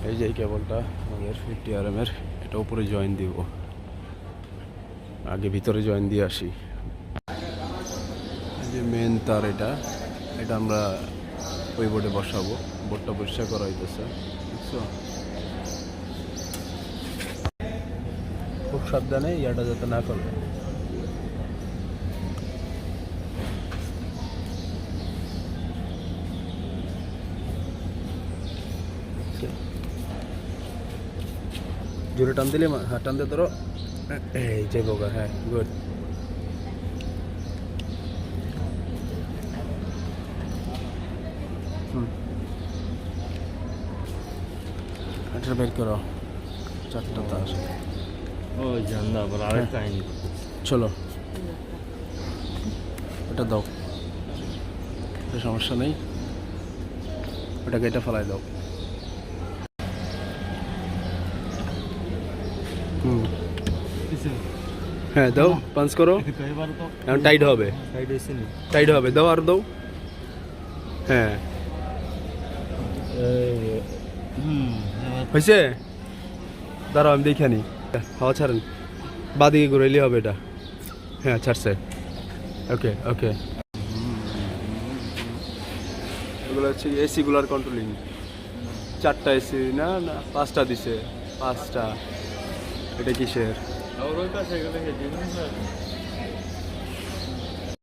এই যে এই কেবলটা আমাদের 50 RM এর, এটা উপরে জয়েন দিব, আগে ভিতরে জয়েন দিয়ে আসি। এই যে মেন তার, এটা এটা আমরা ওই বোর্ডে বসাবো। বোর্ডটা পরিষ্কার করা হইতেছে, বুঝছো? খুব সাবধানে ইয়াটা যাতে না করে। জোরে টান দিলে, হ্যাঁ টান দিয়ে ধরো, এই যে বোগা, হ্যাঁ গুড। এটা বের করো, 4টা তার। ও জানলা আবার আরেক কাহিনী। চলো এটা দাও, এটা সমস্যা নেই, ওটাকে এটা ফেলাই দাও। হ্যাঁ দাও, পাঞ্চ করো, এখন টাইট হবে, টাইট হবে, দাও আর দাও। হ্যাঁ হয়েছে, দাঁড়াও আমি দেখে নি। হাওয়া ছাড়েন, বাদিকে ঘুরাইলে হবে এটা। হ্যাঁ ছাড়ছে, ওকে ওকে। এগুলো হচ্ছে এসিগুলার কন্ট্রোলিং। 4টা এসি, না না 5টা দিছে, 5টা। এটা কিসের?